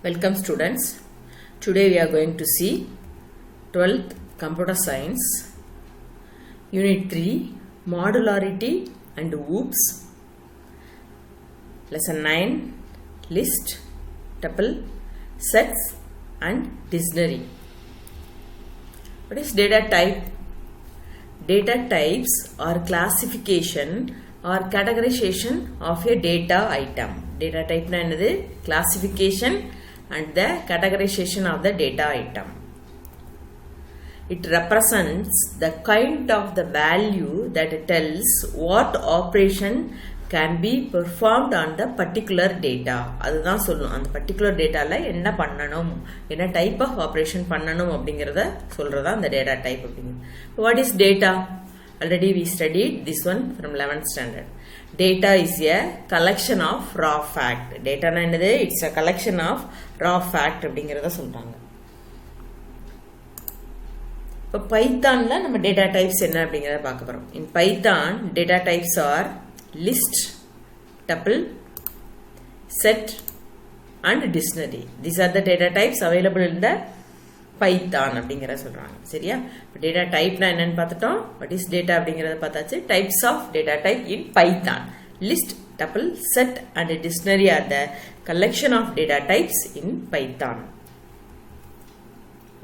Welcome students. Today we are going to see 12th Computer Science Unit 3 Modularity and OOPs Lesson 9 List, Tuple, Sets and Dictionary. What is data type? Data types are classification or categorization of a data item. Data type na enadhu classification and the categorization of the data item. It represents the kind of the value that tells what operation can be performed on the particular data. அதுதான் சொல்லும் அந்த particular dataல என்ன பண்ணணும், என்ன type of operation பண்ணணும் அப்படிங்கறத சொல்றதா அந்த data type அப்படிங்கிறது. What is data? Already we studied this one from 11th standard. Data is a collection of raw fact. Data na என்னது? It's a collection of raw fact அப்படிங்கறத சொல்றாங்க. இப்போ பைத்தான்ல நம்ம data types என்ன அப்படிங்கறத பார்க்க போறோம். In Python, data types are list, tuple, set and dictionary. These are the data types available in the Python அப்படிங்கறத சொல்றாங்க. சரியா? data type னா என்னன்னு பார்த்துட்டோம். What is data அப்படிங்கறத பார்த்தாச்சு. Types of data type in Python. List, tuple, set and dictionary are the collection of data types in Python.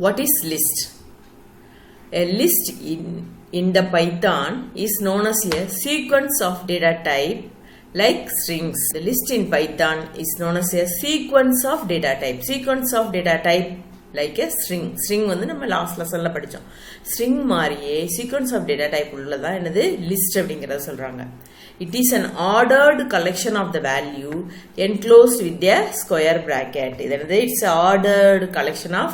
What is list? A list in the Python is known as a sequence of data type like strings. The list in Python is known as a sequence of data type. Sequence of data type like a string. String வந்து நம்ம last லெசன்ல படிச்சோம். string மாதிரியே sequence of data type உள்ளதா என்னது list அப்படிங்கறத சொல்றாங்க. It is an ordered collection of the value enclosed with a square bracket. இது என்னது it's an ordered collection of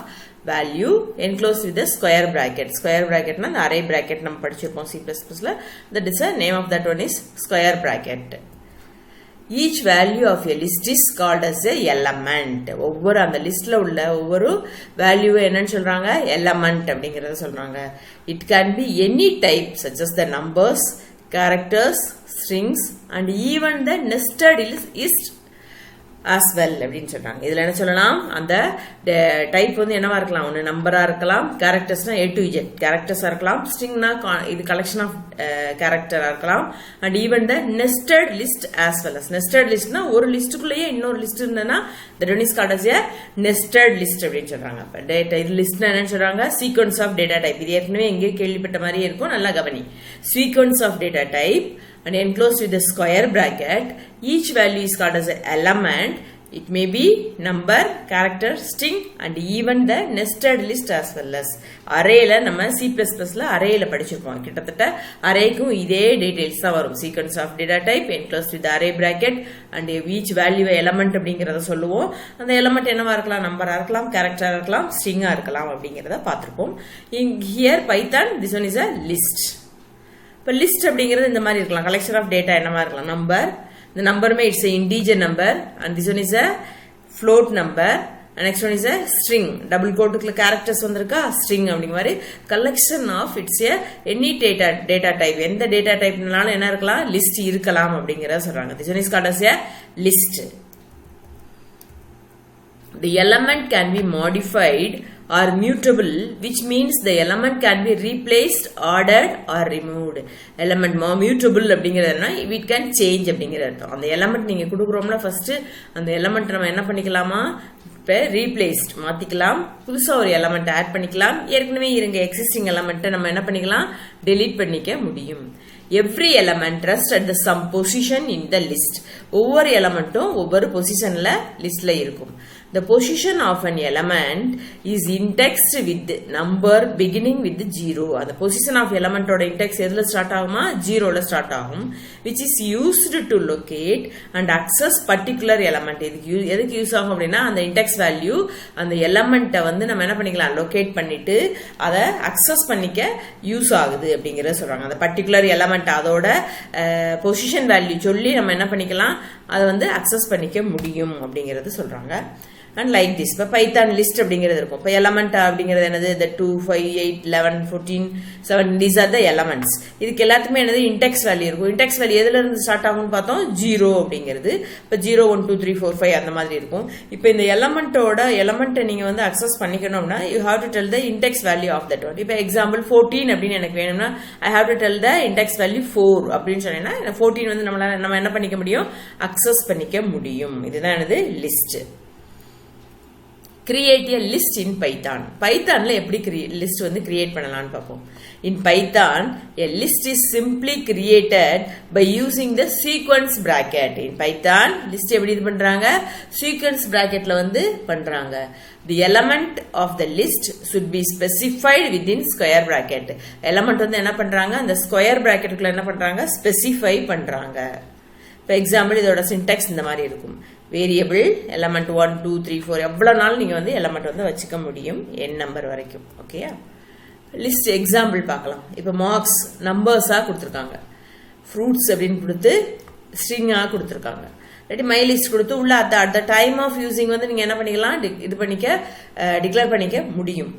value enclosed with a square bracket. Square bracket னா அந்த array bracket நம்ம படிச்சிருப்போம் C++ல. That is the name of that one is square bracket. Each value of a list is called as a element. ஒவ்வொரு அந்த லிஸ்ட்ல உள்ள ஒவ்வொரு value என்னன்னு சொல்றாங்க எலமெண்ட் அப்படிங்கறத சொல்றாங்க. It can be any type such as the numbers, characters, strings and even the nested list as well அப்படின்னு சொல்றாங்க. இதுல என்ன சொல்லலாம் அந்த டைப் வந்து என்னவா இருக்கலாம், ஒன்னு நம்பரா இருக்கலாம், கேரக்டர்ஸ்னா A to Z கேரக்டர்ஸா இருக்கலாம், ஸ்ட்ரிங்னா இது கலெக்ஷன் ஆஃப் கேரக்டரா இருக்கலாம் and even the nested list as well as. Nested லிஸ்ட்னா ஒரு லிஸ்டுக்குள்ளேயே இன்னொரு லிஸ்ட் இருந்ததுன்னா that one is called as a nested list அப்படின்னு சொல்றாங்க. அப்ப டேட்டா இது லிஸ்ட்னா என்னன்னு சொல்றாங்க சீக்வென்ஸ் ஆஃப் டேட்டா டைப். இது ஏற்கனவே எங்கேயோ கேள்விப்பட்ட மாதிரியே இருக்கும், நல்லா கவனி. Sequence of data type and enclosed with a square bracket. Each value is called as an element. It may be number, character, string and even the nested list as well as. arrayல நம்ம C++ல arrayல படிச்சிருப்போம். கிட்டத்தட்ட arrayக்கும் இதே details தான் வரும். sequence of data type enclosed with the array bracket and each value element அப்படிங்கறத சொல்லுவோம். அந்த element என்னவா இருக்கலாம், நம்பரா இருக்கலாம், character இருக்கலாம், string-ஆ இருக்கலாம் அப்படிங்கறத பார்த்திருப்போம். Here Python, this one is a list. இப்போ லிஸ்ட் அப்படிங்கிறது இந்த மாதிரி இருக்கலாம், கலெக்ஷன் ஆஃப் டேட்டா என்னவா இருக்கலாம், நம்பர், இந்த நம்பருமே it's a integer number and this one is a float number and next one is a string. Double கோட்டுக்குள்ள கேரக்டர்ஸ் வந்திருக்கா ஸ்ட்ரிங் அப்படிங்கிற மாதிரி collection of it's a any data type. எந்த data டைப்னாலும் என்ன இருக்கலாம், லிஸ்ட் இருக்கலாம் அப்படிங்கிறத சொல்றாங்க. This one is called as a list. The element can be modified or mutable, which means the element can be replaced, ordered or removed. Element mutable அப்படிங்கிறதுனா it can change அப்படிங்கிறது. அந்த element நீங்க கொடுக்குறோம்னா first அந்த element நம்ம என்ன பண்ணிக்கலாமா, இப்போ replaced மாத்திக்கலாம், புதுசா ஒரு எலமெண்ட் ஆட் பண்ணிக்கலாம், ஏற்கனவே இருங்க எக்ஸிஸ்டிங் எலமெண்ட்டை நம்ம என்ன பண்ணிக்கலாம் டெலீட் பண்ணிக்க முடியும். Every element rests at the some position in the list. ஒவ்வொரு எலமெண்ட்டும் ஒவ்வொரு பொசிஷன்ல லிஸ்ட்ல இருக்கும். The position of an element is indexed with number beginning with 0. அந்த position of element ஓட index எதுல ஸ்டார்ட் ஆகுமா, 0ல ஸ்டார்ட் ஆகும், which is used to locate and access particular element. எதுக்கு யூஸ் ஆகும் அப்படின்னா அந்த index value அந்த எலமெண்ட்டை வந்து நம்ம என்ன பண்ணிக்கலாம் லொகேட் பண்ணிட்டு அதை அக்சஸ் பண்ணிக்க யூஸ் ஆகுது அப்படிங்கறத சொல்றாங்க. அந்த பர்டிகுலர் எலமெண்ட் அதோட பொசிஷன் வேல்யூ சொல்லி நம்ம என்ன பண்ணிக்கலாம் அதை வந்து அக்சஸ் பண்ணிக்க முடியும் அப்படிங்கறது சொல்றாங்க. And like this. இப்போ பைத்தான் லிஸ்ட் அப்படிங்கிறது இருக்கும். இப்போ எலமெண்ட் அப்படிங்கிறது என்னது, இந்த 2, 5, 8, 11, 14, 7 தீஸ் ஆர் த எலமெண்ட்ஸ். இதுக்கு எல்லாத்துக்குமே என்னது இன்டெக்ஸ் வேல்யூ இருக்கும். இன்டெக்ஸ் வேல்யூ எதுல இருந்து ஸ்டார்ட் ஆகும்னு பார்த்தோம், 0 அப்படிங்கிறது. இப்போ 0, 1, 2, 3, 4, 5 அந்த மாதிரி இருக்கும். இப்போ இந்த எலமெண்ட்டை நீங்க வந்து அக்சஸ் பண்ணிக்கணும்னா you have to tell the index value of that one. இப்போ எக்ஸாம்பிள் 14 அப்படின்னு எனக்கு வேணும்னா I have to tell the index value 4 அப்படின்னு சொன்னீங்கன்னா 14 வந்து நம்ம என்ன பண்ணிக்க முடியும், அக்சஸ் பண்ணிக்க முடியும். இதுதான் என்னது list. Create a list in Python. Pythonல எப்படி லிஸ்ட் வந்து கிரியேட் பண்ணலாம்னு பார்ப்போம். In Python, a list is simply created by using the sequence bracket. In Python, list எப்படி இது பண்றாங்க, sequence bracketல வந்து பண்றாங்க. The element of the list should be specified within square bracket. Element வந்து என்ன பண்றாங்க, அந்த square bracketக்குள்ள என்ன பண்றாங்க, specify பண்றாங்க. For example, இதோட syntax இந்த மாதிரி இருக்கும். வேரியபிள் எலமெண்ட் 1, 2, 3, 4 எவ்வளவு நாள் நீங்க வந்து எலமெண்ட் வந்து வச்சுக்க முடியும், n நம்பர் வரைக்கும். ஓகேயா. லிஸ்ட் எக்ஸாம்பிள் பார்க்கலாம். இப்போ மார்க்ஸ் நம்பர்ஸா கொடுத்துருக்காங்க, ஃப்ரூட்ஸ் அப்படின்னு கொடுத்து ஸ்ட்ரிங்கா கொடுத்துருக்காங்க. இல்லாட்டி மை லிஸ்ட் கொடுத்து உள்ள at the time of using வந்து நீங்க என்ன பண்ணிக்கலாம், டிக்ளேர் பண்ணிக்க முடியும்.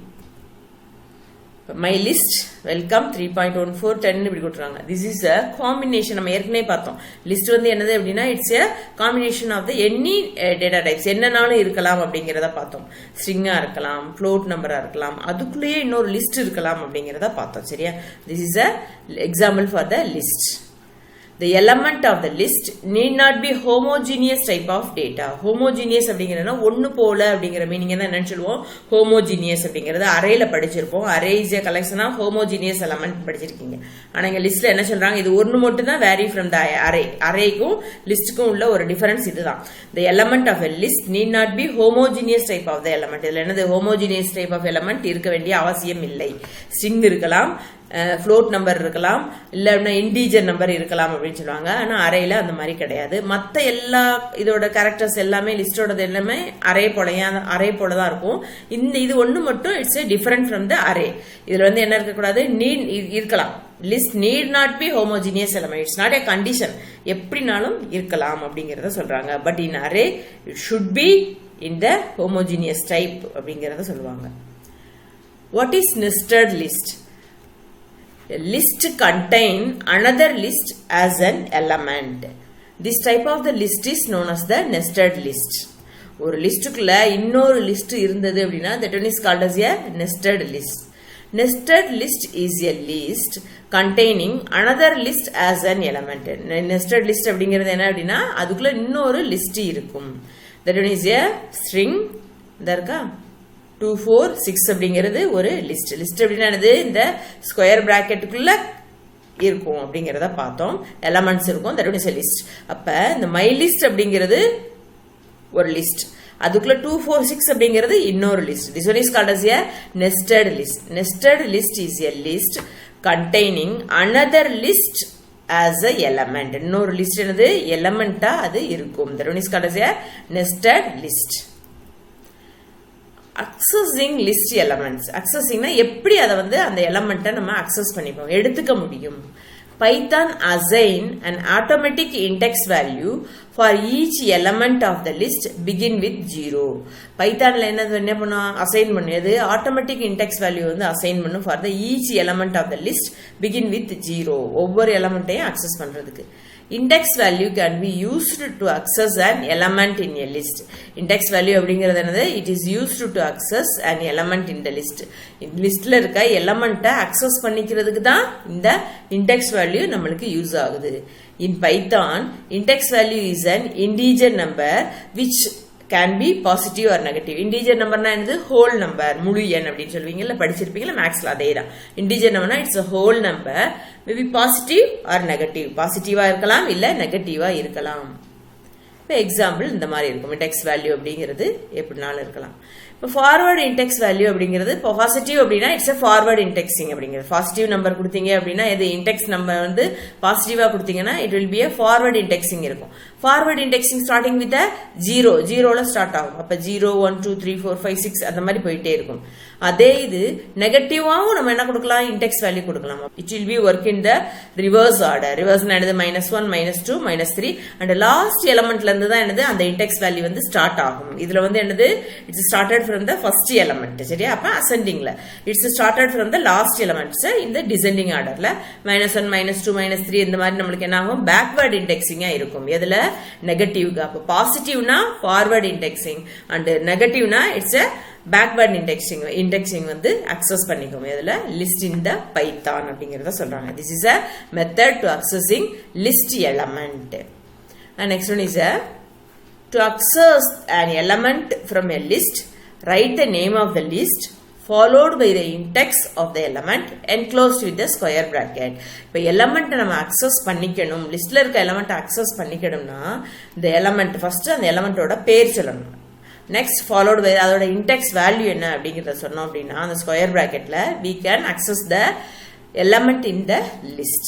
மை லிஸ்ட் வெல்கம் 3.14 10 இப்படி கொடுத்துருக்காங்க. This is a combination. நம்ம ஏற்கனவே பார்த்தோம் லிஸ்ட் வந்து என்னது அப்படின்னா it's a combination of the any data types. என்னன்னாலும் இருக்கலாம் அப்படிங்கிறத பார்த்தோம். ஸ்ட்ரிங்கா இருக்கலாம், ஃப்ளோட் நம்பரா இருக்கலாம், அதுக்குள்ளேயே இன்னொரு லிஸ்ட் இருக்கலாம் அப்படிங்கிறத பார்த்தோம். சரியா. This is a example for the list. The element of the list need not be homogeneous type of data. Homogeneous அப்படிங்கிறதுனா ஒன்னு போல அப்படிங்கிற மீனிங் தான் என்னன்னு சொல்லுவோம், homogeneous அப்படிங்கிறது அரேல படிச்சிருப்போம். Array is a collection of homogeneous element படிச்சிருக்கீங்க. ஆனா இங்க லிஸ்ட்ல என்ன சொல்றாங்க, இது ஒன்னு மட்டும் தான் vary from the array. அரேக்கும் லிஸ்ட்க்கும் உள்ள ஒரு டிஃபரன்ஸ் இதுதான். The element of a list need not be homogeneous type of the element. இதுல என்னது homogeneous type of element இருக்க வேண்டிய அவசியம் இல்லை. ஸ்ட்ரிங் இருக்கலாம், ஃப்ளோட் நம்பர் இருக்கலாம், இல்ல இன்டீஜர் நம்பர் இருக்கலாம் அப்படின்னு சொல்லுவாங்க. ஆனா அரேல அந்த மாதிரி கிடையாது. மத்த எல்லா இதோட கேரக்டர்ஸ் எல்லாமே லிஸ்டோட எல்லாமே அரே போலதான் இருக்கும். இது ஒண்ணு மட்டும் it's different from the array. இதுல வந்து என்ன இருக்கக்கூடாது, நீட் இருக்கலாம். List need not be homogeneous element. It's not a condition, எப்படினாலும் இருக்கலாம் அப்படிங்கறத சொல்றாங்க. But in array it should be in the homogeneous type அப்படிங்கறத சொல்லுவாங்க. What is nested list? A list contain another list as an element. This type of the list is known as the nested list. ஒரு லிஸ்டுக்குள்ள இன்னொரு list இருந்தது அப்படின்னா that one is called as a nested list. Nested list is a list containing another list as an element. Nested list அப்படிங்கிறது என்ன அப்படின்னா அதுக்குள்ள இன்னொரு list இருக்கும். That one is a string. இதா இருக்கா 2, 4, 6 அப்படிங்கிறது ஒரு லிஸ்ட். லிஸ்ட் அப்படின்னா இந்த ஸ்கொயர் பிராக்கெட்டுக்குள்ள இருக்கும் அப்படிங்கிறத பார்த்தோம். எலமெண்ட்ஸ் இருக்கும், தட் இஸ் எ லிஸ்ட். அப்ப இந்த மை லிஸ்ட் அப்படிங்கிறது ஒரு லிஸ்ட், அதுக்குள்ள 2, 4, 6 அப்படிங்கிறது இன்னொரு list. This one is called as a nested list. Nested list is a list containing another list as a element. இன்னொரு லிஸ்ட் என்னது எலமெண்டா அது இருக்கும். That one is called as a nested list. Accessing list elements. அக்சஸிங்னா எப்படி அதை வந்து அந்த எலமெண்ட்டை நம்ம அக்சஸ் பண்ணிப்போம், எடுத்துக்க முடியும். Python assign an automatic index value for each element of the list begin with 0. பைத்தான்ல என்ன பண்ணும், அசைன் பண்ணியது ஆட்டோமேட்டிக் இண்டெக்ஸ் வேல்யூ வந்து அசைன் பண்ணும் for the each element of the list begin with 0. ஒவ்வொரு எலமெண்ட்டையும் அக்சஸ் பண்றதுக்கு. Index value can be used to access an element in a list. Index value அப்படிங்கிறது என்னது, it is used to access an element in the list. லிஸ்ட்ல இருக்க எலமெண்ட்டை access பண்ணிக்கிறதுக்கு தான் இந்த index value நம்மளுக்கு யூஸ் ஆகுது. In Python, index value is an integer number which can be positive or negative. Integer numberனா என்னது, whole number, முழு எண் அப்படின்னு சொல்லுவீங்கல்ல, படிச்சிருப்பீங்கல்ல மேக்ஸ்ல, அதேதான். Integer numberனா it's a whole number, maybe positive or negative. பாசிட்டிவா இருக்கலாம், இல்ல நெகட்டிவா இருக்கலாம். இப்போ எக்ஸாம்பிள் இந்த மாதிரி இருக்கும். இண்டெக்ஸ் வேல்யூ அப்படிங்கிறது எப்படினாலும் இருக்கலாம். இப்போ ஃபார்வர்ட் இண்டெக்ஸ் வேல்யூ அப்படிங்கிறது இப்போ பாசிட்டிவ் அப்படின்னா இட்ஸ் ஃபார்வர்ட் இண்டெக்ஸிங் அப்படிங்கிறது. பாசிட்டிவ் நம்பர் கொடுத்தீங்க அப்படின்னா இது இண்டெக்ஸ் நம்பர் வந்து பாசிட்டிவா கொடுத்தீங்கன்னா it will be forward indexing இருக்கும். ஃபார்வர்ட் இண்டெக்ஸிங் ஸ்டார்டிங் வித் 0 ஜீரோல ஸ்டார்ட் ஆகும். அப்ப 0 1 2 3 4 5 6 அந்த மாதிரி போயிட்டே இருக்கும். அதே இது நெகட்டிவாவும் நம்ம என்ன கொடுக்கலாம், இண்டெக்ஸ் வேல்யூ கொடுக்கலாம். It will B work in the reverse order. Reverse என்னது -1 -2 -3 அண்ட் லாஸ்ட் எலமெண்ட்ல இருந்து தான் என்னது அந்த இண்டெக்ஸ் வேல்யூ வந்து ஸ்டார்ட் ஆகும். இதுல வந்து என்னது it's started from the first element. சரியா? அப்ப அசெண்டிங்ல it's started from the last elements இந்த டிசெண்டிங் ஆர்டர்ல -1 -2 -3 இந்த மாதிரி நம்மளுக்கு என்ன ஆகும், பேக்வர்ட் இண்டெக்ஸிங்கா இருக்கும். எதுல? நெகட்டிவ்க்கு. அப்ப பாசிட்டிவ்னா ஃபார்வர்ட் இண்டெக்ஸிங் அண்ட் நெகட்டிவ்னா இட்ஸ் பேக்வர்ட் இண்டெக்ஸிங் வந்து அக்சஸ் பண்ணிக்கும். இதுல லிஸ்ட் இன் த பைத்தான் அப்படிங்கறத சொல்றாங்க. This is a method to accessing list element. And next one is to access an element from a list, write the name of the list followed by the index of the element enclosed with the square bracket. இப்போ element நம்ம access பண்ணிக்கணும், லிஸ்ட்ல இருக்க element access பண்ணிக்கணும்னா இந்த element first அந்த எலமெண்டோட பேர் சொல்லணும். நெக்ஸ்ட் ஃபாலோட் பை அதோட இண்டெக்ஸ் வேல்யூ என்ன அப்படிங்கறத சொன்னோம் அப்படின்னா அந்த ஸ்கொயர் பிராக்கெட்ல we can access the element in the list.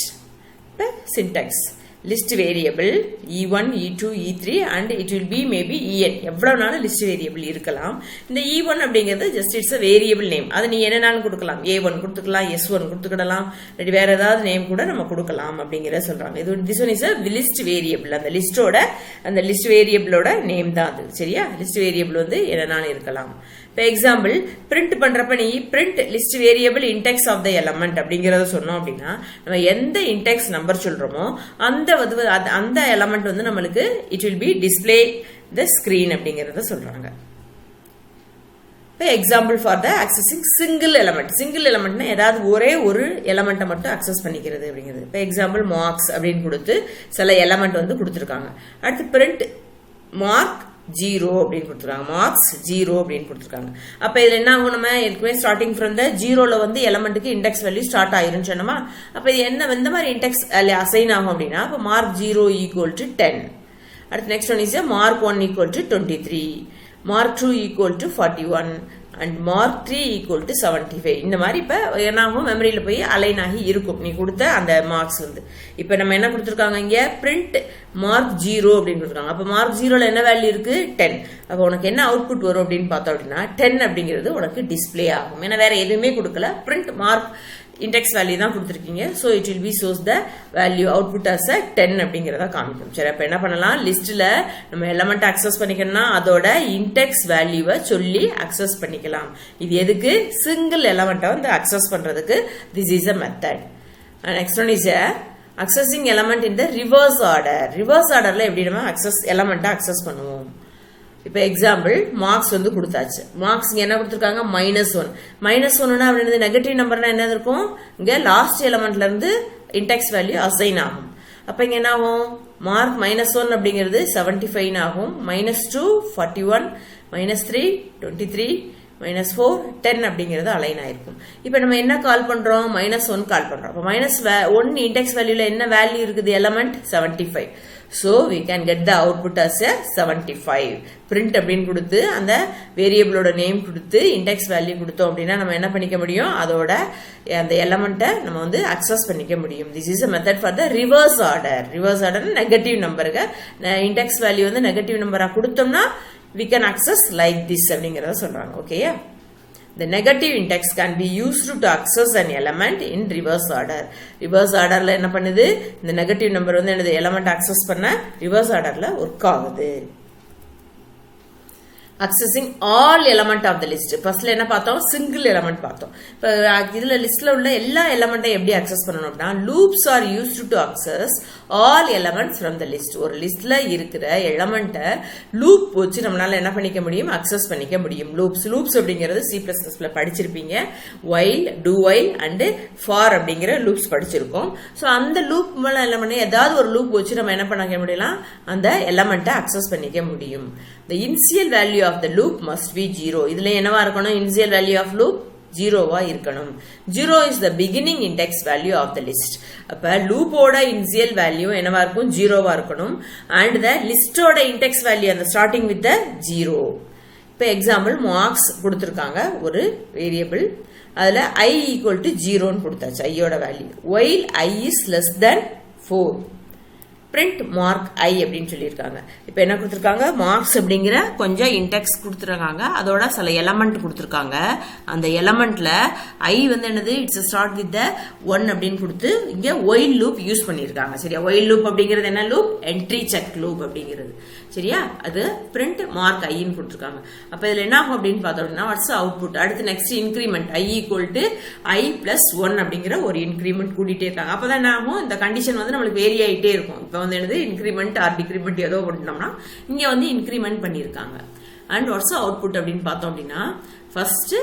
இப்போ syntax list variable E1 E2 E3 and it will be maybe En. எவ்வளவுனாலும் லிஸ்ட் வேரியபிள் இருக்கலாம். இந்த E1 அப்படிங்கிறது just it's a variable name. அது நீ என்னனாலும் கொடுக்கலாம், A1 கொடுத்துக்கலாம், S1 கொடுத்துக்கலாம், இல்லாட்டி வேற ஏதாவது நேம் கூட நம்ம கொடுக்கலாம் அப்படிங்கறத சொல்றாங்க. இது this one is a list variable. அந்த லிஸ்ட் வேரியபிளோட நேம் தான் அது. சரியா? லிஸ்ட் வேரியபிள் வந்து என்னனாலும் இருக்கலாம். இப்போ எக்ஸாம்பிள் பிரிண்ட் பண்றப்ப நீ print list variable index of the element அப்படிங்கறத சொன்னோம் அப்படின்னா நம்ம எந்த இண்டெக்ஸ் நம்பர் சொல்றோமோ அந்த எலமெண்ட் வந்து நம்மளுக்கு it will be display the screen அப்படிங்கறத சொல்றாங்க. இப்போ example for the accessing single எலமெண்ட்னா ஏதாவது ஒரே ஒரு எலமெண்ட்டை மட்டும் அக்சஸ் பண்ணிக்கிறது அப்படிங்கிறது. இப்போ எக்ஸாம்பிள் மார்க்ஸ் அப்படின்னு கொடுத்து சில எலமெண்ட் வந்து கொடுத்துருக்காங்க. அடுத்து பிரிண்ட் மார்க் 0 அப்படின்னு கொடுத்துருக்காங்க, மார்க்ஸ் 0 அப்படின்னு கொடுத்துருக்காங்க. அப்ப இதுல என்ன ஆகும், நம்ம ஏற்கனவே ஸ்டார்டிங் ஃப்ரம் த 0ல வந்து எலமெண்ட்டுக்கு இண்டெக்ஸ் வேல்யூ ஸ்டார்ட் ஆயிரும் சொன்னோமா. அப்ப இது என்ன எந்த மாதிரி இண்டெக்ஸ் அசைன் ஆகும் அப்படின்னா இப்போ மார்க் 0 ஈக்குவல் டு 10. அடுத்து next one is mark 1 equal to 23, mark 2 equal to 41 and mark 3 equal to 75. இந்த மாதிரி இப்ப என்னாகும், மெமரியில போய் அலைன் ஆகி இருக்கும் நீ கொடுத்த அந்த மார்க்ஸ் வந்து. இப்ப நம்ம என்ன கொடுத்துருக்காங்க இங்க, பிரிண்ட் மார்க் 0 அப்படின்னு கொடுத்துருக்காங்க. அப்ப மார்க் 0ல என்ன வேல்யூ இருக்கு, 10. அப்ப உனக்கு என்ன அவுட்புட் வரும் அப்படின்னு பார்த்தோம் அப்படின்னா 10 அப்படிங்கிறது உனக்கு டிஸ்பிளே ஆகும். ஏன்னா வேற எதுவுமே கொடுக்கல, பிரிண்ட் மார்க் இண்டெக்ஸ் வேல்யூ தான் கொடுத்துருக்கீங்க. So it will be shows the value output as 10 அப்படிங்கிறத காமிக்கும். சரி, அப்ப என்ன பண்ணலாம், லிஸ்ட்ல நம்ம எலமெண்ட் அக்சஸ் பண்ணிக்கணும்னா அதோட இண்டெக்ஸ் வேல்யூவை சொல்லி அக்சஸ் பண்ணிக்கலாம். இது எதுக்கு, சிங்கிள் எலமெண்ட்டை வந்து அக்சஸ் பண்றதுக்கு. This is a method. Next one is accessing element in the reverse order. Reverse ஆர்டர்ல எப்படி நம்ம எலமெண்ட்டை அக்சஸ் பண்ணுவோம். இப்ப எக்ஸாம்பிள் மார்க்ஸ் வந்து கொடுத்தாச்சு. மார்க்ஸ் இங்க என்ன கொடுத்துருக்காங்க, -1. -1னா அப்படின்றது நெகட்டிவ் நம்பர்னா என்ன இருக்கும், இங்க லாஸ்ட் எலமெண்ட்ல இருந்து இண்டெக்ஸ் வேல்யூ அசைன் ஆகும். அப்ப இங்க என்ன ஆகும், மார்க் -1 அப்படிங்கிறது 75 ஆகும், -2 41, -3 23, -4 10 அப்படிங்கிறது அலைன் ஆயிருக்கும். இப்ப நம்ம என்ன கால் பண்றோம், -1 கால் பண்றோம். அப்ப -1 இண்டெக்ஸ் வேல்யூல என்ன வேல்யூ இருக்குது, element 75. So we can get the output as a 75. Print அப்படின்னு கொடுத்து அந்த வேரியபிளோட நேம் கொடுத்து இண்டெக்ஸ் வேல்யூ கொடுத்தோம் அப்படின்னா நம்ம என்ன பண்ணிக்க முடியும், அதோட அந்த எலமெண்ட்டை நம்ம வந்து அக்சஸ் பண்ணிக்க முடியும். This is a method for the reverse order. Reverse order negative நம்பருக்கு இண்டெக்ஸ் வேல்யூ வந்து நெகட்டிவ் நம்பரா கொடுத்தோம்னா we can access like this அப்படிங்கறத சொல்றாங்க. ஓகேயா? The negative index can be used to access an element in reverse order. Reverse orderல என்ன பண்ணுது, இந்த நெகட்டிவ் நம்பர் வந்து என்னது எலமெண்ட் அக்சஸ் பண்ண ரிவர்ஸ் ஆர்டர்ல ஒர்க் ஆகுது. Accessing all element of the list. ஃபர்ஸ்ட்ல என்ன பார்த்தோம், சிங்கிள் எலமெண்ட் பார்த்தோம். இப்போ இதுல லிஸ்ட்ல உள்ள எல்லா எலமெண்ட்டையும் எப்படி அக்சஸ் பண்ணணும் அப்படின்னா, loops R used to access all elements from the list. ஒரு லிஸ்ட்ல இருக்கிற எலமெண்ட்டை லூப் வச்சு நம்மளால என்ன பண்ணிக்க முடியும், அக்சஸ் பண்ணிக்க முடியும். லூப்ஸ் அப்படிங்கிறது C++ல படிச்சிருப்பீங்க. While, to while and for அப்படிங்கிற லூப்ஸ் படிச்சிருக்கோம். ஸோ அந்த லூப் மேல என்ன பண்ணி ஏதாவது ஒரு லூப் வச்சு நம்ம என்ன பண்ணிக்க முடியலாம், அந்த எலமெண்ட்டை அக்சஸ் பண்ணிக்க முடியும். The initial value of the loop must be 0. இதுல என்னவா இருக்கணும், initial value of loop 0வா இருக்கணும். 0 is the beginning index value of the list. அப்ப லூப்போட initial value என்னவா இருக்கும், 0வா இருக்கணும். and the listோட index value அந்த starting with the 0. இப்ப எக்ஸாம்பிள் மார்க்ஸ் கொடுத்திருக்காங்க ஒரு வேரியபிள், அதுல I equal to 0 கொடுத்தாச்சு, ஐயோட value. while I is less than 4. print mark I அப்படின்னு சொல்லியிருக்காங்க. இப்போ என்ன கொடுத்துருக்காங்க, மார்க்ஸ் அப்படிங்கிற கொஞ்சம் இன்டெக்ஸ் கொடுத்துருக்காங்க, அதோட சில எலமெண்ட் கொடுத்துருக்காங்க. அந்த எலமெண்ட்ல I வந்து என்னது, இட்ஸ் ஸ்டார்ட் வித் 1 அப்படின்னு கொடுத்து இங்க ஒயில் லூப் யூஸ் பண்ணியிருக்காங்க. சரியா, ஒயில் லூப் அப்படிங்கிறது என்ன லூப், என்ட்ரி செக் லூப் அப்படிங்கிறது. சரியா, அது பிரிண்ட் மார்க் ஐன்னு கொடுத்துருக்காங்க. அப்ப இதுல என்ன ஆகும் அப்படின்னு பார்த்தோம்னா, வாட்ஸ் அவுட்புட். அடுத்து next increment I equal to I plus 1 அப்படிங்கிற ஒரு இன்கிரிமெண்ட் கூட்டிட்டே இருக்காங்க. அப்பதான் என்ன ஆகும், இந்த கண்டிஷன் வந்து நம்மளுக்கு வேரி ஆயிட்டே இருக்கும். இப்போ வந்து என்னது, இன்கிரிமெண்ட் ஆர் டிகிரிமெண்ட் ஏதோ பண்ணோம்னா இங்க வந்து இன்கிரிமெண்ட் பண்ணிருக்காங்க. அண்ட் வாட்ஸ் அவுட்புட் அப்படின்னு பார்த்தோம் அப்படின்னா, ஃபர்ஸ்ட்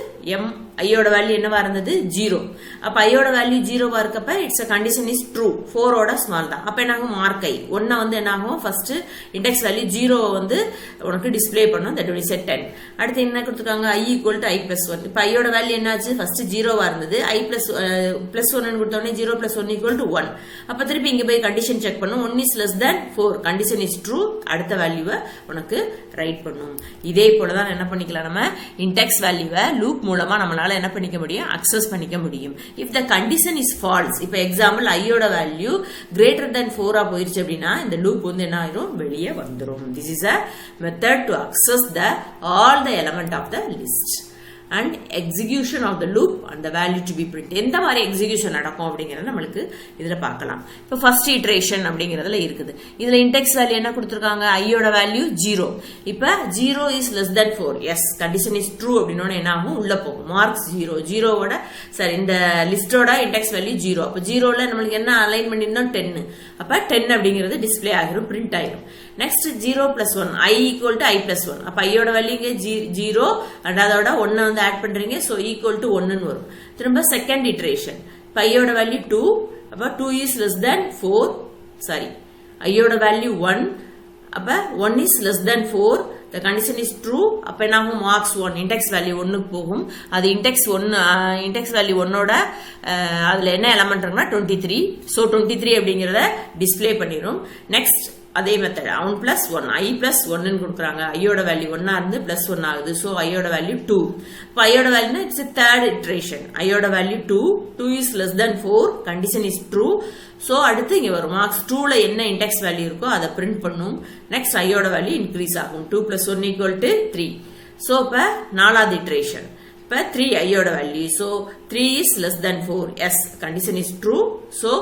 ஐயோட வேல்யூ என்னவா இருந்தது, 0. அப்ப ஐயோட வேல்யூ 0வா இருக்கப்ப இட்ஸ் கண்டிஷன் இஸ் ட்ரூ, 4ஓட ஸ்மால் தான். அப்ப என்ன ஆகும், மார்க் ஐ 1 வந்து என்ன ஆகும், ஃபர்ஸ்ட் இண்டெக்ஸ் வேல்யூ 0 வந்து உனக்கு டிஸ்பிளே பண்ணும், தட் வில் செட் 10. அடுத்து என்ன கொடுத்துருக்காங்க, I equal to I plus 1. இப்ப ஐயோட வேல்யூ என்னாச்சு, ஃபர்ஸ்ட் 0வா இருந்தது, I பிளஸ் 1 கொடுத்தோடனே 0 பிளஸ் 1 ஈக்குவல் டு 1. அப்ப திருப்பி இங்க போய் கண்டிஷன் செக் பண்ணும், 1 is less than 4, condition is true, அடுத்த வேல்யூவை உனக்கு ரைட் பண்ணும். இதே போலதான் என்ன பண்ணிக்கலாம், நம்ம இண்டெக்ஸ் வேல்யூவை லூப் மூலமா நம்மளால என்ன பண்ணிக்க முடியும், அக்சஸ் பண்ணிக்க முடியும். If the condition is false, இப்ப எக்ஸாம்பிள் ஐயோட வேல்யூ கிரேட்டர் தென் 4 போயிருச்சு அப்படின்னா இந்த லூப் வந்து என்ன ஆயிரும், வெளியே வந்துடும். This is a method to access all the element of the list and execution of the loop and the value to be printed. எந்த மாதிரி எக்ஸிகியூஷன் நடக்கும் அப்படிங்கறத நம்மளுக்கு இதுல பார்க்கலாம். இப்போ ஃபர்ஸ்ட் இட்டரேஷன் அப்படிங்கறதுல இருக்குது. இதுல இண்டெக்ஸ் வேல்யூ என்ன கொடுத்திருக்காங்க, ஐயோட வேல்யூ 0. இப்போ 0 is less than 4, yes condition is true அப்படினோட என்ன ஆகும், உள்ள போகும். மார்க்ஸ் 0, 0வோட சரி இந்த லிஸ்டோட இண்டெக்ஸ் வேல்யூ 0. அப்ப 0ல நம்மளுக்கு என்ன அலைன் பண்ணிருந்தோம், 10. அப்ப 10 அப்படிங்கிறது டிஸ்பிளே ஆகிரும், பிரிண்ட் ஆயிரும். Next 0 plus 1, I equal to I plus 1. அப்ப ஐயோட வேல்யூ இங்க 0 அண்ட் அதோட 1 வந்து ஆட் பண்றீங்க, சோ ஈக்குவல் டு 1 வரும். திரும்ப செகண்ட் இட்டரேஷன், ஐயோட வேல்யூ 2, அப்ப 2 இஸ் லெஸ் தென் 4, சாரி ஐயோட வேல்யூ 1, அப்ப 1 is less than 4, the condition is true. அப்ப என்ன ஆகும், மார்க்ஸ் 1 இண்டெக்ஸ் வேல்யூ 1க்கு போகும். அது இண்டெக்ஸ் வேல்யூ 1ஓட அதுல என்ன எலமெண்ட் இருக்குன்னா 23, சோ 23 அப்படிங்கறத டிஸ்பிளே பண்ணிரும். நெக்ஸ்ட் அதே மெத்தட் அவன் பிளஸ் 1, I பிளஸ் 1 கொடுக்குறாங்க. ஐயோட வேல்யூ 1 இருந்து பிளஸ் 1 ஆகுது, சோ ஐயோட வேல்யூ 2. இப்போ ஐயோட வேல்யூ இட்ஸ் தேர்ட் இட்டரேஷன், ஐயோட value 2 is less than 4, condition is true. So அடுத்து இங்க வரும் மார்க்ஸ் 2ல என்ன இண்டெக்ஸ் வேல்யூ இருக்கோ அதை பிரிண்ட் பண்ணும். நெக்ஸ்ட் ஐயோட வேல்யூ இன்க்ரீஸ் ஆகும், 2 பிளஸ் 1 ஈக்குவல் டு 3. சோ இப்ப நாலாவது இட்டரேஷன், இப்ப 3 ஐயோட value, so 3 is less than 4, yes condition is true. So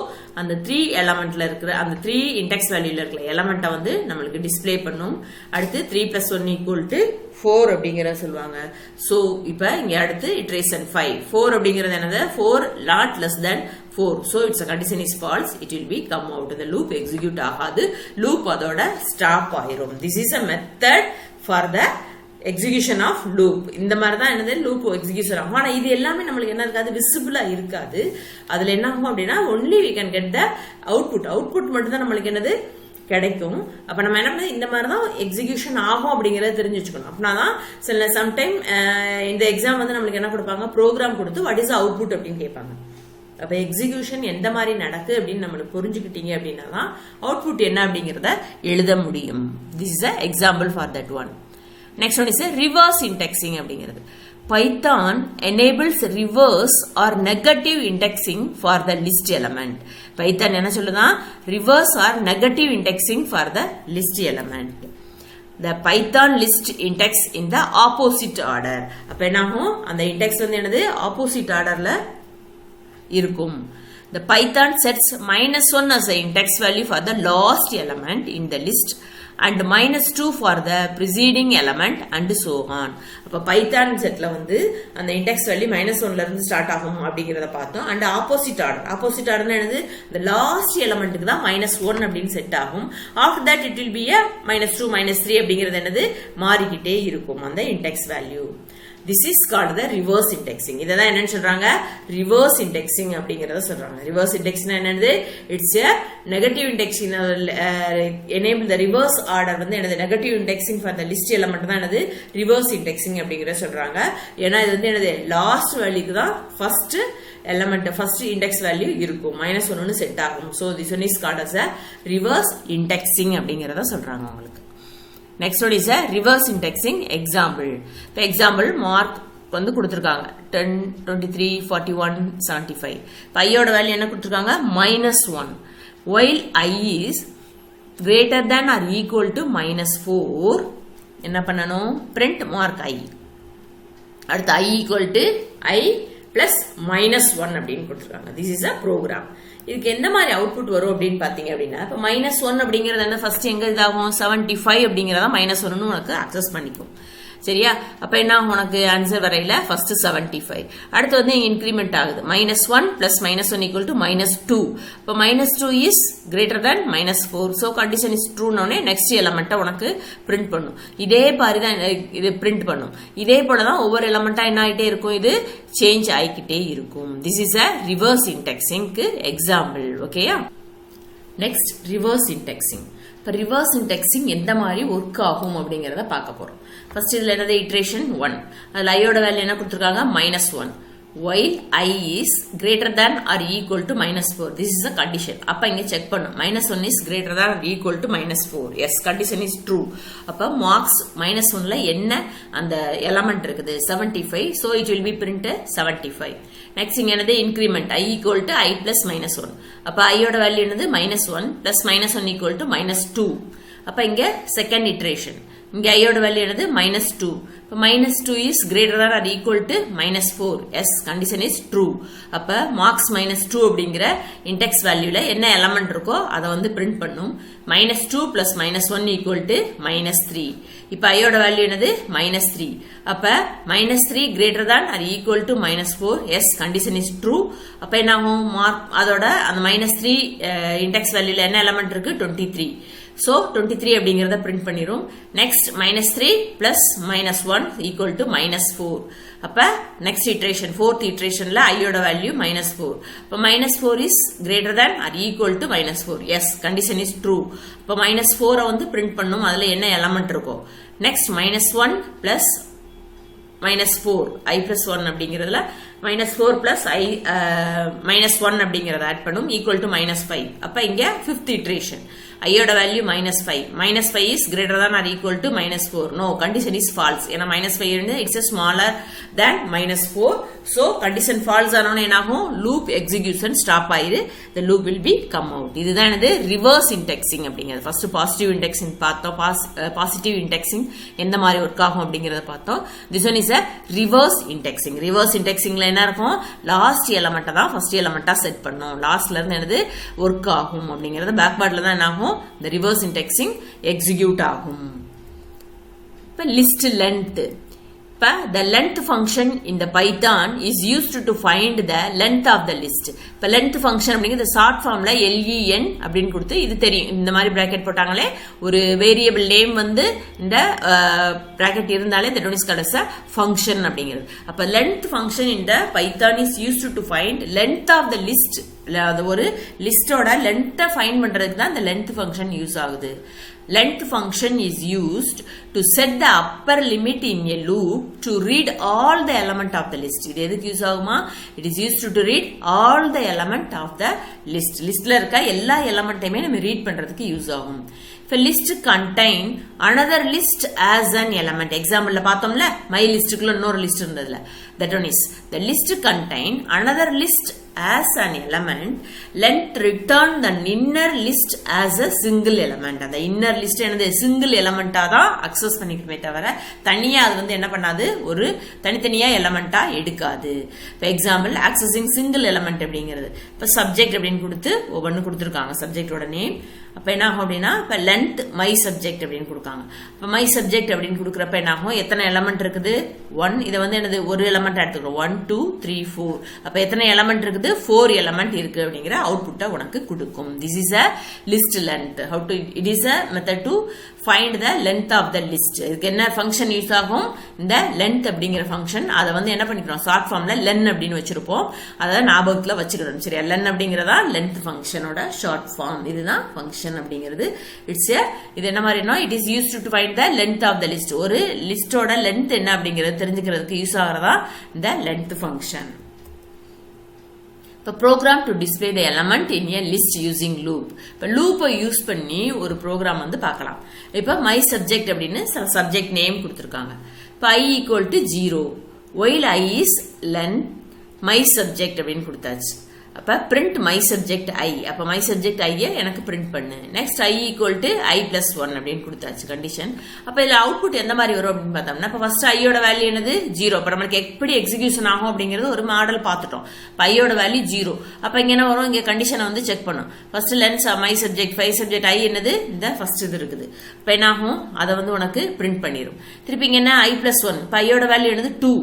அந்த 3 எலமெண்ட்ல இருக்கிற அந்த 3 இண்டெக்ஸ் வேல்யூல இருக்கிற எலமெண்ட்டை வந்து நம்மளுக்கு டிஸ்பிளே பண்ணும். அடுத்து 3 பிளஸ் 1 ஈக்குவல் டு 4 அப்படிங்கறத சொல்லுவாங்க. சோ இப்ப இங்க அடுத்து இட்டரேஷன் 5, 4 அப்படிங்கிறது என்னது, 4 not less than 4, so its condition is false, it will be come out, the loop execute ஆகாது, loop அதோட ஸ்டாப் ஆயிரும். This is a method for the execution of loop. இந்த மாதிரி தான் என்னது, லூப் எக்ஸிகியூஷன் ஆகும். ஆனா இது எல்லாமே நம்மளுக்கு என்ன இருக்காது, விசிபிளா இருக்காது. அதுல என்ன ஆகும் அப்படின்னா, only we can get the output மட்டும் தான் நம்மளுக்கு என்னது கிடைக்கும். அப்ப நம்ம என்ன பண்ண, இந்த மாதிரி தான் எக்ஸிகியூஷன் ஆகும் அப்படிங்கறத தெரிஞ்சு வச்சுக்கணும். அப்படின்னா சில சம்டைம் இந்த எக்ஸாம் வந்து நம்மளுக்கு என்ன கொடுப்பாங்க, ப்ரோக்ராம் கொடுத்து வாட் இஸ் அவுட்புட் அப்படின்னு கேட்பாங்க. அப்ப எக்ஸிகியூஷன் எந்த மாதிரி நடக்கு அப்படின்னு நம்மளுக்கு புரிஞ்சுக்கிட்டீங்க அப்படின்னா தான் அவுட்புட் என்ன அப்படிங்கறத எழுத முடியும். This is a example for that one. Next one is a reverse indexing அப்படிங்கிறது. Python enables reverse or negative indexing for the list element. Python என்ன சொல்லுதா, reverse or negative indexing for the list element. The Python list index in the opposite order. அப்ப என்னாகும், அந்த index வந்து என்னது opposite orderல இருக்கும். The Python sets -1 as the index value for the last element in the list and -2 for the preceding element and so on. அப்ப Python செட்ல வந்து அந்த இண்டெக்ஸ் வேல்யூ -1ல இருந்து ஸ்டார்ட் ஆகும் அப்படிங்கறத பார்த்தோம். அண்ட் ஆப்போசிட் ஆர்டர் என்னது, the லாஸ்ட் எலிமெண்ட்க்கு தான் -1 அப்படின்னு செட் ஆகும். After that it will be a -2 -3 அப்படிங்கிறது என்னது மாறிக்கிட்டே இருக்கும் அந்த index value. This is called the reverse indexing. இததான் என்னன்னு சொல்றாங்க, reverse indexing அப்படிங்கறத சொல்றாங்க. reverse indexing என்னது, it's a negative indexing, enable the reverse order வந்து என்னது negative indexing for the list element தான் என்னது reverse indexing அப்படிங்கறத சொல்றாங்க. ஏன்னா இது வந்து என்னது லாஸ்ட் வேல்யூக்கு தான் first element first index value இருக்கும், -1 செட் ஆகும். so this one is called as a reverse indexing அப்படிங்கறத சொல்றாங்க உங்களுக்கு. Next one is a reverse indexing example. இப்போ example மார்க் வந்து கொடுத்திருக்காங்க 10, 23, 41, 75. இப்போ ஐயோட வேல்யூ என்ன கொடுத்திருக்காங்க, -1. while I is greater than or equal to -4 என்ன பண்ணணும் print mark I அடுத்து I equal to I plus -1 அப்படின்னு கொடுத்திருக்காங்க. this is a program. இதுக்கு எந்த மாதிரி அவுட்புட் வரும் அப்படின்னு பாத்தீங்க அப்படின்னா இப்ப -1 அப்படிங்கறது என்ன ஃபர்ஸ்ட் எங்க இதாகும் 75 அப்படிங்கறத -1 ன்னு உனக்கு அக்சஸ் பண்ணிக்கும். சரியா அப்ப என்ன உனக்கு ஆன்சர் வரையில ஃபர்ஸ்ட் 75 அடுத்து வந்து இன்கிரிமெண்ட் ஆகுது -1 plus -1 equal to -2 அப்ப -2 is greater than -4 so condition is true னோனே நெக்ஸ்ட் எலிமெண்ட்ட உனக்கு பிரிண்ட் பண்ணும். இதே மாதிரி தான் இது பிரிண்ட் பண்ணும். இதே போல தான் ஒவ்வொரு எலிமெண்டா என்ன ஆயிட்டே இருக்கும் இது சேஞ்ச் ஆயிக்கிட்டே இருக்கும். this is a reverse indexing க்கு எக்ஸாம்பிள். ஓகேயா நெக்ஸ்ட் ரிவர்ஸ் இண்டெக்ஸிங். இப்போ ரிவர்ஸ் இண்டெக்ஸிங் எந்த மாதிரி ஒர்க் ஆகும் அப்படிங்கறத பார்க்க போறோம். ஃபர்ஸ்ட் இதுல என்னது இட்ரேஷன் 1 அதுல ஐயோட வேல்யூ என்ன கொடுத்திருக்காங்க -1 while I is greater than or equal to -4 this is a condition. அப்ப இங்க செக் பண்ணும் -1 is greater than or equal to -4 yes condition is true. அப்ப marks -1 ல என்ன அந்த எலிமெண்ட் இருக்குது 75 so it will be printed 75. next இங்க என்னது increment I equal to I plus -1 அப்ப I யோட வேல்யூ என்னது -1 plus -1 equal to -2 அப்ப இங்க செகண்ட் இட்டரேஷன் இங்க I யோட வேல்யூ என்னது -2 இப்ப -2 is greater than or equal to -4 yes condition is true. அப்ப marks -2 அப்படிங்கிற இண்டெக்ஸ் வேல்யூல என்ன எலிமெண்ட் இருக்கோ அத வந்து பிரிண்ட் பண்ணும். -2 plus -1 equal to -3 இப்ப I யோட வேல்யூ என்னது -3 அப்ப -3 greater than or equal to -4 yes condition is true. அப்ப என்ன ஆகும் மார்க் அதோட அந்த -3 இண்டெக்ஸ் வேல்யூல என்ன எலிமெண்ட் இருக்கு 23 so 23 அப்படிங்கறத பிரிண்ட் பண்ணிரும். நெக்ஸ்ட் -3 plus -1 equal to -4 அப்ப நெக்ஸ்ட் இட்டரேஷன் fourth இட்டரேஷன்ல I யோட வேல்யூ -4 அப்ப -4 is greater than or equal to -4 yes condition is true. அப்ப -4 வந்து பிரிண்ட் பண்ணும். அதுல என்ன எலிமெண்ட் இருக்கோ நெக்ஸ்ட் -1 plus -4 I plus 1 அப்படிங்கறதுல -4 plus I -1 அப்படிங்கறத ஆட் பண்ணும் equal to -5 அப்ப இங்க fifth iteration I யோட value -5 -5 is greater than or equal to -4 no condition is false ஏனா -5 இருந்து it's a smaller than -4 so condition false ஆனோனே என்னாகும் loop execution stop ஆயிரு the loop will be come out. இதுதான் என்னது reverse indexing அப்படிங்கிறது. First positive indexing பார்த்தோம். Positive indexing எந்த மாதிரி ஒர்க் ஆகும் அப்படிங்கறத பார்த்தோம். this one is a reverse indexing. reverse indexingல என்ன இருக்கும் லாஸ்ட் எலிமெண்ட் தான் ஃபர்ஸ்ட் எலிமெண்டா செட் பண்ணும். லாஸ்ட்ல இருந்து என்னது ஒர்க் ஆகும் அப்படிங்கறது பேக்வேர்ட்ல தான் என்ன ஆகும் the reverse indexing execute ஆகும். இப்ப list length இப்ப the length function in the Python is used to find the length of the list. இப்ப length function அப்படிங்கிறது ஷார்ட் ஃபார்ம்ல len அப்படின்னு கொடுத்து இது தெரியும். இந்த மாதிரி பிராக்கெட் போட்டாங்களே ஒரு வேரியபிள் நேம் வந்து இந்த பிராக்கெட் இருந்தாலே that one is called as a function அப்படிங்கிறது. அப்ப length function in the Python is used to find length of the list. அது ஒரு லிஸ்டோட லென்த்தை ஃபைண்ட் பண்றதுக்கு தான் இந்த length function யூஸ் ஆகுது. Length function is used to set the upper limit in a loop to read all the element of the list. இது எதுக்கு use ஆகுமா it is used to read all the element of the list. லிஸ்ட்ல இருக்க எல்லா எலிமெண்ட்டையுமே நம்ம read பண்றதுக்கு use ஆகும். If a list contain another list as an element example பார்த்தோம்ல my listக்குள்ள இன்னொரு லிஸ்ட் இருந்ததுல that one is the list contain another list as an element let return the inner list as a single element. அந்த inner list என்னது single element-ஆ தான் access பண்ணிக்குமே தவிர தனியா அது வந்து என்ன பண்ணாது ஒரு தனித்தனியா எலிமெண்டா எடுக்காது. For example accessing single element அப்படிங்கிறது இப்ப subject அப்படின்னு கொடுத்து ஒவ்வொன்னு கொடுத்திருக்காங்க சப்ஜெக்ட்டோட நேம். அப்ப என்ன ஆகும் அப்படின்னா இப்ப length my subject அப்படின்னு கொடுக்காங்க. அப்ப my subject அப்படின்னு கொடுக்கறப்ப என்ன ஆகும் எத்தனை எலிமெண்ட் இருக்குது 1 இத வந்து என்னது ஒரு எலிமெண்ட் எடுத்துக்கிறோம் 1 2 3 4 அப்ப எத்தனை எலிமெண்ட் இருக்குது 4 எலிமெண்ட் இருக்கு அப்படிங்கற அவுட்புட்டை உனக்கு கொடுக்கும். this is a list length. how to it is a method to find the length of the list. இதுக்கு என்ன ஃபங்க்ஷன் யூஸ் ஆகும் இந்த length அப்படிங்கற ஃபங்க்ஷன் அத வந்து என்ன பண்ணிக்கிறோம் ஷார்ட் ஃபார்ம்ல len அப்படினு வச்சிருப்போம். அத ஞாபகத்துல வச்சுக்கணும். சரியா len அப்படிங்கறதா length ஃபங்க்ஷனோட ஷார்ட் ஃபார்ம். இதுதான் ஃபங்க்ஷன் அப்படிங்கிறது. இட்ஸ் இது என்ன மாதிரினா it is used to find the length of the list. ஒரு லிஸ்டோட length என்ன அப்படிங்கறது தெரிஞ்சுக்கிறதுக்கு யூஸ் ஆகறதா இந்த length ஃபங்க்ஷன். இப்ப program to display the element in a list using loop. இப்ப loop யூஸ் பண்ணி ஒரு program வந்து பார்க்கலாம். இப்ப my subject அப்படினு subject name கொடுத்திருக்காங்க. இப்ப I equal to 0 while I is len my subject அப்படினு கொடுத்தாச்சு. அப்ப பிரிண்ட் மை சப்ஜெக்ட் ஐ. அப்ப மை சப்ஜெக்ட் ஐய எனக்கு பிரிண்ட் பண்ணு. Next I equal to i+1 அப்படின்னு கொடுத்தாச்சு கண்டிஷன். அப்ப இதுல அவுட்புட் எந்த மாதிரி வரும் அப்படின்னு பார்த்தோம்னா, இப்ப ஃபர்ஸ்ட் ஐயோட வேல்யூ என்னது 0. அப்ப நம்மளுக்கு எப்படி எக்ஸிகியூஷன் ஆகும் அப்படிங்கிறது ஒரு மாடல் பார்த்துட்டோம். ஐயோட வேல்யூ 0. அப்ப இங்க என்ன வரும், இங்க கண்டிஷனை வந்து செக் பண்ணும். First lens my subject five subject I என்னது இந்த ஃபர்ஸ்ட் இது இருக்குது. இப்ப என்ன ஆகும், அதை வந்து உனக்கு பிரிண்ட் பண்ணிடும். திருப்பி இங்க என்ன i+1. இப்ப ஐயோட வேல்யூ என்னது 2.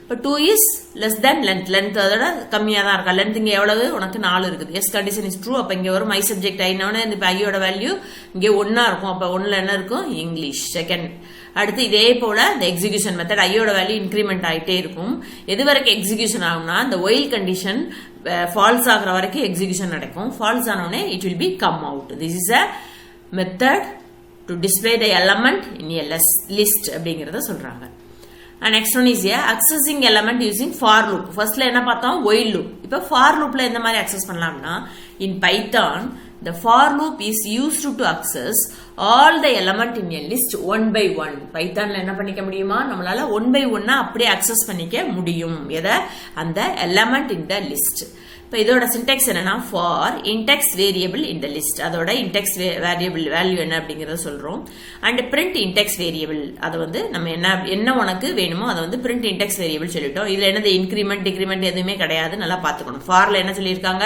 இப்போ 2 is less than length. Length அதோட கம்மியாக தான் இருக்கா. லென்த் இங்கே எவ்வளவு உனக்கு 4 இருக்குது. Yes condition is true. அப்போ இங்கே வரும் மை சப்ஜெக்ட் ஐனோட இந்த ஐயோட வேல்யூ இங்கே 1 இருக்கும். அப்போ 1ல என்ன இருக்கும், இங்கிலீஷ். செகண்ட் அடுத்து இதே போல இந்த எக்ஸிகியூஷன் மெத்தட் ஐயோட வேல்யூ இன்க்ரிமெண்ட் ஆகிட்டே இருக்கும். எது வரைக்கும் எக்ஸிகியூஷன் ஆகும்னா, இந்த ஒயில் கண்டிஷன் ஃபால்ஸ் ஆகிற வரைக்கும் எக்ஸிகியூஷன் நடக்கும். ஃபால்ஸ் ஆனோடனே it will B come out. This is a method to display the element in a list அப்படிங்கிறத சொல்றாங்க. And next one is accessing element using for loop. Firstல என்ன பார்த்தோம், while loop. இப்ப for loopல எந்த மாதிரி access பண்ணலாம்னா, in Python the for loop is used to access all the element in a list one by one. பைத்தான்ல என்ன பண்ணிக்க முடியுமா, நம்மளால one by one அப்படியே access பண்ணிக்க முடியும். எதை, அந்த element in the list. இப்போ இதோட சின்டெக்ஸ் என்னன்னா, for index variable in the list. அதோட இன்டெக்ஸ் வேரியபிள் வேல்யூ என்ன அப்படிங்கறத சொல்றோம். அண்ட் பிரிண்ட் இன்டெக்ஸ் வேரியபிள், அதை வந்து நம்ம என்ன உனக்கு வேணுமோ அதை வந்து பிரிண்ட் இன்டெக்ஸ் வேரியபிள் சொல்லிட்டோம். இதுல என்னது இன்கிரிமெண்ட் டிக்ரிமெண்ட் எதுவுமே கிடையாது, நல்லா பாத்துக்கணும். ஃபார்ல என்ன சொல்லியிருக்காங்க,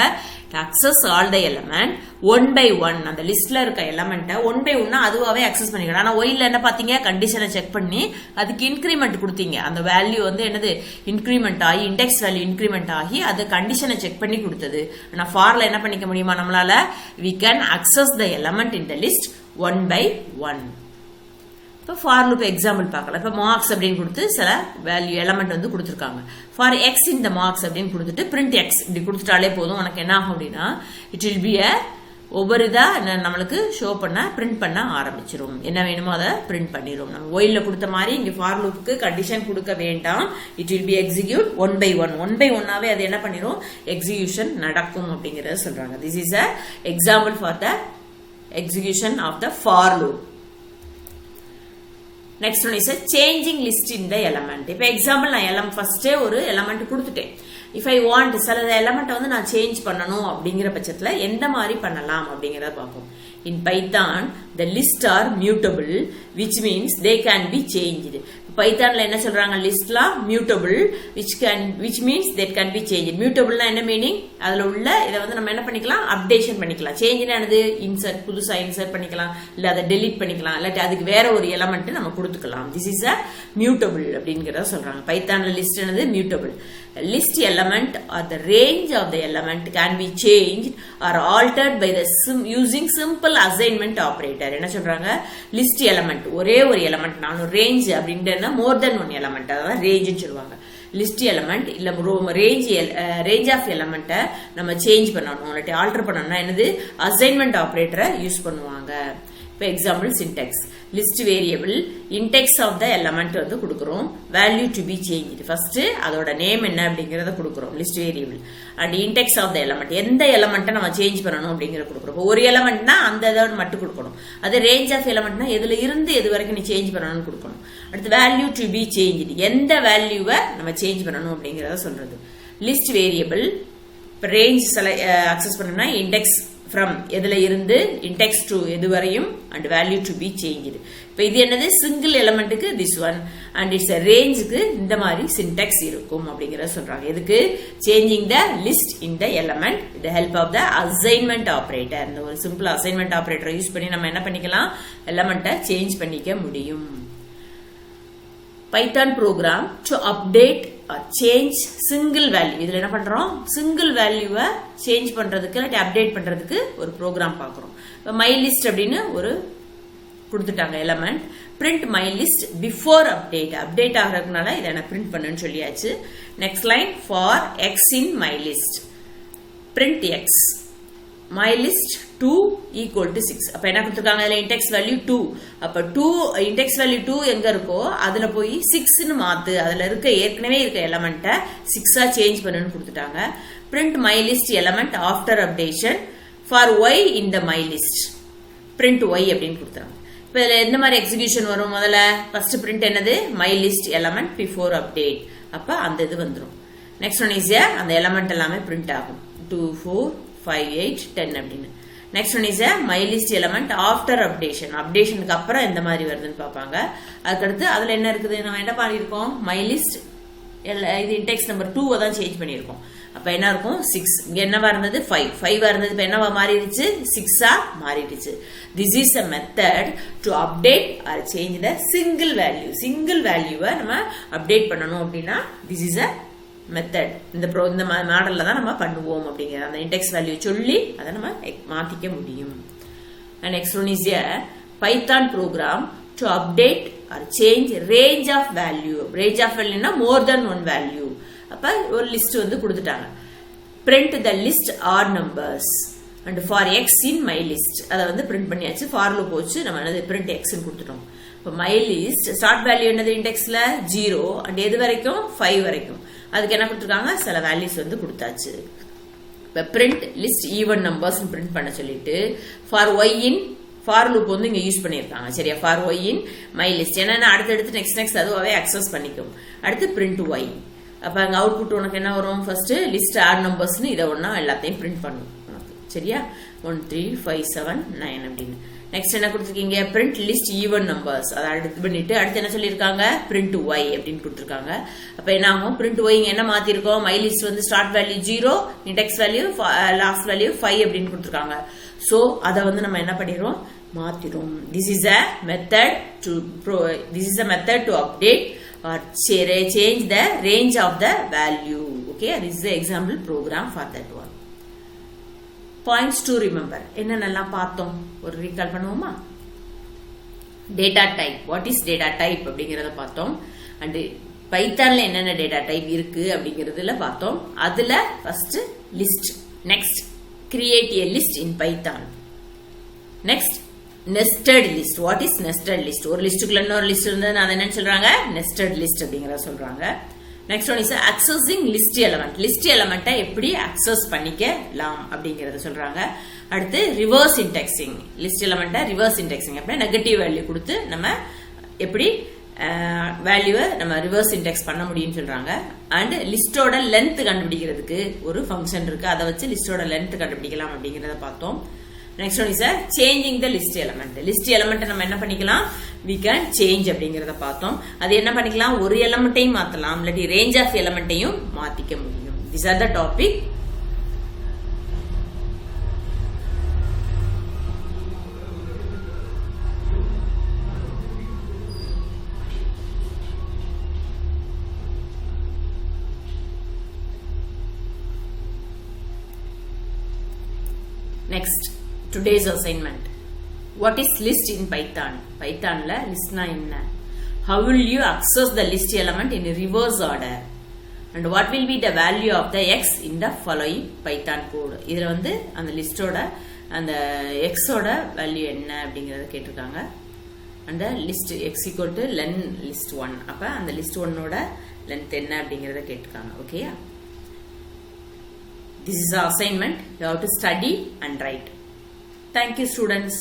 access all the element one by one. அந்த லிஸ்ட்ல இருக்க எலமெண்ட்டை ஒன் பை ஒன்னா அதுவாவே அக்சஸ் பண்ணிக்கலாம். ஆனா ஒயில என்ன பாத்தீங்க, கண்டிஷனை செக் பண்ணி அதுக்கு இன்கிரிமெண்ட் கொடுத்தீங்க. அந்த வேல்யூ வந்து என்னது இன்கிரிமெண்ட் ஆகி, இன்டெக்ஸ் வேல்யூ இன்கிரிமெண்ட் ஆகி அது கண்டிஷனை செக் பண்ணி கொடுத்தது. ஆனா ஃபார்ல என்ன பண்ணிக்க முடியுமா நம்மளால, we can access the element in the list one by one. இப்போ ஃபார் லூப் எக்ஸாம்பிள் பார்க்கலாம். இப்போ மார்க்ஸ் அப்படின்னு கொடுத்து சில வேல்யூ எலமெண்ட் வந்து கொடுத்துருக்காங்க. ஃபார் எக்ஸ் இந்த மார்க்ஸ் அப்படின்னு கொடுத்துட்டு பிரிண்ட் எக்ஸ் இப்படி கொடுத்துட்டாலே போதும். உனக்கு என்ன ஆகும் அப்படின்னா, இட் வில் பி ஒவ்வொரு இதா நம்மளுக்கு ஷோ பண்ண பிரிண்ட் பண்ண ஆரம்பிச்சிடும். என்ன வேணுமோ அதை பிரிண்ட் பண்ணிடும். நம்ம ஒயில்ல கொடுத்த மாதிரி இங்க ஃபார் லூப்புக்கு கண்டிஷன் கொடுக்க வேண்டாம். It will be execute one by one. One by ஒன்னாவே அது என்ன பண்ணிடும், எக்ஸிகியூஷன் நடக்கும் அப்படிங்கறத சொல்றாங்க. This is a example for the execution of the for loop. Next one is changing list in the element. இப்போ எக்ஸாம்பிள் நான் ஃபர்ஸ்டே ஒரு எலமெண்ட் கொடுத்துட்டேன். இஃப் ஐ வாண்ட் சில எலமெண்ட் வந்து நான் சேஞ்ச் பண்ணணும் அப்படிங்கிற பட்சத்துல எந்த மாதிரி பண்ணலாம் அப்படிங்கறத பார்ப்போம். In Python, the lists are mutable, which means they can be changed. பைத்தான்ல என்ன சொல்றாங்க, லிஸ்ட்லாம் mutable which means that can be changed. மியூட்டபிள்னா என்ன மீனிங், அதுல உள்ள இதை வந்து நம்ம என்ன பண்ணிக்கலாம், அப்டேஷன் பண்ணிக்கலாம். சேஞ்ச்னா என்னது, இன்சர்ட், புதுசா இன்சர்ட் பண்ணிக்கலாம், இல்ல அதை டெலீட் பண்ணிக்கலாம், இல்லாட்டி அதுக்கு வேற ஒரு எலமெண்ட் நம்ம கொடுத்துக்கலாம். திஸ் இஸ் அ மியூட்டபிள் அப்படிங்கறத சொல்றாங்க. பைத்தான்ல லிஸ்ட் என்னது mutable. List element or the range of the element can be changed or altered by the using simple assignment operator. என்ன சொல்றாங்க, லிஸ்ட் எலமெண்ட் ஒரே ஒரு எலமெண்ட், நான் ரேஞ்ச் அப்படின்றதுனா மோர் தென் ஒன் எலமெண்ட், அதான் ரேஞ்சுன்னு சொல்லுவாங்க. லிஸ்ட் எலமெண்ட் இல்ல ரேஞ்ச் ஆஃப் எலமெண்ட்டை நம்ம சேஞ்ச் பண்ணணும், இல்லாட்டி ஆல்டர் பண்ணணும்னா என்னது, அசைன்மெண்ட் ஆபரேட்டரை யூஸ் பண்ணுவாங்க. இப்போ example syntax, list variable index of the element வந்து கொடுக்குறோம், value to be change. First அதோட நேம் என்ன அப்படிங்கறத கொடுக்குறோம், list variable. And index of the element, எந்த எலமெண்ட்டை நம்ம சேஞ்ச் பண்ணணும் அப்படிங்கறத கொடுக்குறோம். ஒரு எலமெண்ட்னா அந்த இதோட மட்டும் கொடுக்கணும். அது ரேஞ்ச் ஆஃப் எலமெண்ட்னா எதுல இருந்து எது வரைக்கும் நீ சேஞ்ச் பண்ணணும்னு கொடுக்கணும். அடுத்து வேல்யூ டு பி சேஞ்ச், எந்த வேல்யூவை நம்ம சேஞ்ச் பண்ணணும் அப்படிங்கறத சொல்றது. லிஸ்ட் வேரியபிள் ரேஞ்ச் அக்சஸ் பண்ணணும்னா இண்டெக்ஸ் ஃப்ரம் எதுல இருந்து இன்டெக்ஸ் டு எது வரையும் and value to be change. இப்போ இது என்னது, சிங்கிள் எலமெண்ட்டுக்கு திஸ் ஒன் அண்ட் இட்ஸ் ரேஞ்சுக்கு இந்த மாதிரி சின்டெக்ஸ் இருக்கும் அப்படிங்கறத சொல்றாங்க. எதுக்கு, changing the list in the element with the help of the assignment operator. இந்த ஒரு சிம்பிள் அசைன்மெண்ட் ஆபரேட்டரை யூஸ் பண்ணி நம்ம என்ன பண்ணிக்கலாம், எலமெண்ட்டை சேஞ்ச் பண்ணிக்க முடியும். Python program to update or change single value. இதுல என்ன பண்றோம், சிங்கிள் வேல்யூவை சேஞ்ச் பண்றதுக்கு இல்லாட்டி அப்டேட் பண்றதுக்கு ஒரு ப்ரோக்ராம் பார்க்குறோம். இப்போ மை லிஸ்ட் அப்படின்னு ஒரு கொடுத்துட்டாங்க element. Print my list before update ஆகிறதுனால இதை நான் பிரிண்ட் பண்ணுன்னு சொல்லியாச்சு. Next line, for X in my list print X my list 2 equal to 6. அப்ப என்ன கொடுத்திருக்காங்க, அதுல index value 2. அப்ப 2 index value 2 எங்க இருக்கோ அதுல போய் 6 ன்னு மாத்து. அதுல இருக்க ஏற்கனவே இருக்க எலிமெண்ட்டை 6 சேஞ்ச் பண்ணனும் கொடுத்துட்டாங்க. print my list element after updation for y in the my list. print y அப்படினு கொடுத்தாங்க. இப்ப இதுல எந்த மாதிரி எக்ஸிகியூஷன் வரும், முதல்ல ஃபர்ஸ்ட் print என்னது, my list element before update. அப்ப அந்த இது வந்துரும். நெக்ஸ்ட் ஒன் இஸ் அந்த எலிமெண்ட் எல்லாமே print ஆகும். 2 4 5 8 10 அப்படின்னு. Next one is my list element after updation. அப்டேஷனுக்கு அப்புறம் எந்த மாதிரி வருதுன்னு பார்ப்பாங்க. அதுக்கடுத்து அதுல என்ன இருக்குது, நம்ம என்ன பண்ணிருக்கோம், மை லிஸ்ட் இது இன்டெக்ஸ் நம்பர் 2 தான் சேஞ்ச் பண்ணியிருக்கோம். அப்ப என்ன இருக்கும் 6, இங்க என்னவா இருந்தது 5 இருந்தது, இப்ப என்னவா மாறிடுச்சு 6 மாறிடுச்சு. This is a method to update or change the single வேல்யூவை நம்ம அப்டேட் பண்ணணும் அப்படின்னா திஸ் இஸ் a மெத்தட். இந்த மாடல்ல தான் நம்ம பண்ணுவோம் அப்படிங்கிற அந்த இண்டெக்ஸ் வேல்யூ சொல்லி அதை நம்ம மாத்திக்க முடியும். Next one is a Python program to update or change range of value. range of value னா more than one value. அப்ப ஒரு லிஸ்ட் வந்து கொடுத்துட்டாங்க. print the list or numbers and for x in my list. அதை வந்து print பண்ணியாச்சு. for loop போச்சு, நம்ம என்னது print x ன்னு கொடுத்துட்டோம். இப்போ my list start value என்னது இண்டெக்ஸ்ல 0 and எது வரைக்கும் 5 வரைக்கும். அதுக்கு என்ன கொடுத்துருக்காங்க, சில வேல்யூஸ் வந்து கொடுத்தாச்சு. இப்போ print list even numbers print பண்ண சொல்லிட்டு for y in for loop வந்து இங்க யூஸ் பண்ணிருக்காங்க. சரியா, for y in my list என்னன்னா அடுத்து நெக்ஸ்ட் அதுவாவே அக்சஸ் பண்ணிக்கும். அடுத்து print y. அப்ப அங்க அவுட்புட் உனக்கு என்ன வரும், ஃபர்ஸ்ட் லிஸ்ட் ஆட் நம்பர்ஸ்னு இதை ஒண்ணா எல்லாத்தையும் பிரிண்ட் பண்ணும் உனக்கு. சரியா, 1 3 5 7 9 அப்படின்னு. நெக்ஸ்ட் என்ன கொடுத்துருக்கீங்க, print list even numbers. அதை அடுத்து பண்ணிட்டு அடுத்து என்ன சொல்லியிருக்காங்க, print y அப்படின்னு கொடுத்துருக்காங்க. அப்ப என்ன ஆகும், print y என்ன மாத்திருக்கோம், மை லிஸ்ட் வந்து start value 0, index value last value 5 அப்படின்னு கொடுத்துருக்காங்க. சோ அதை வந்து நம்ம என்ன பண்ணிடுறோம், மாத்திரும். This is a method to update or change the range of the value. Okay, this is the example program for that one. Points to remember. என்னென்னலாம் பார்த்தோம் ஒரு ரீகால் பண்ணுவோமா. Data type, what is data type அப்படிங்கறத பார்த்தோம். And பைத்தான்ல என்னென்ன data type இருக்கு அப்படிங்கறதுல பார்த்தோம். அதுல first list. Next create a list in Python. Next nested list. what is nested list? ஒரு லிஸ்டுக்குள்ள இன்னொரு லிஸ்ட் இருந்தது, அதை என்ன சொல்றாங்க, nested list அப்படிங்கறத சொல்றாங்க. Next one is accessing list element. List எலிமெண்ட்டை எப்படி அக்சஸ் பண்ணிக்கலாம் அப்படிங்கறத சொல்றாங்க. அடுத்து ரிவர்ஸ் இண்டெக்சிங். லிஸ்ட் எலிமெண்ட்டை ரிவர்ஸ் இண்டெக்சிங் அப்படின்னா நெகட்டிவ் வேல்யூ கொடுத்து நம்ம எப்படி வேல்யூவை நம்ம ரிவர்ஸ் இண்டெக்ஸ் பண்ண முடியும்னு சொல்றாங்க. அண்ட் லிஸ்டோட லென்த் கண்டுபிடிக்கிறதுக்கு ஒரு ஃபங்க்ஷன் இருக்கு, அதை வச்சு லிஸ்டோட லென்த் கண்டுபிடிக்கலாம் அப்படிங்கறத பார்த்தோம். Next one is changing the list element. list element நம்ம என்ன பண்ணிக்கலாம், we can change அப்படிங்கறத பார்த்தோம். அது என்ன பண்ணிக்கலாம், ஒரு எலிமெண்ட்டையும் மாத்தலாம், இல்லாட்டி range of எலிமெண்ட்டையும் மாத்திக்க முடியும். These are the topic. Next, today's assignment. What is list in Python? Python la list na enna? How will you access the list element in reverse order? And what will be the value of the x in the following Python code? இதுல வந்து அந்த லிஸ்டோட அந்த x ஓட value என்ன அப்படிங்கறத கேட்டிருக்காங்க. அந்த list x equal to len list 1. அப்ப அந்த லிஸ்ட் 1 ஓட லென்த் என்ன அப்படிங்கறத கேட்டிருக்காங்க. ஓகேயா? This is our assignment. You have to study and write. Thank you, students.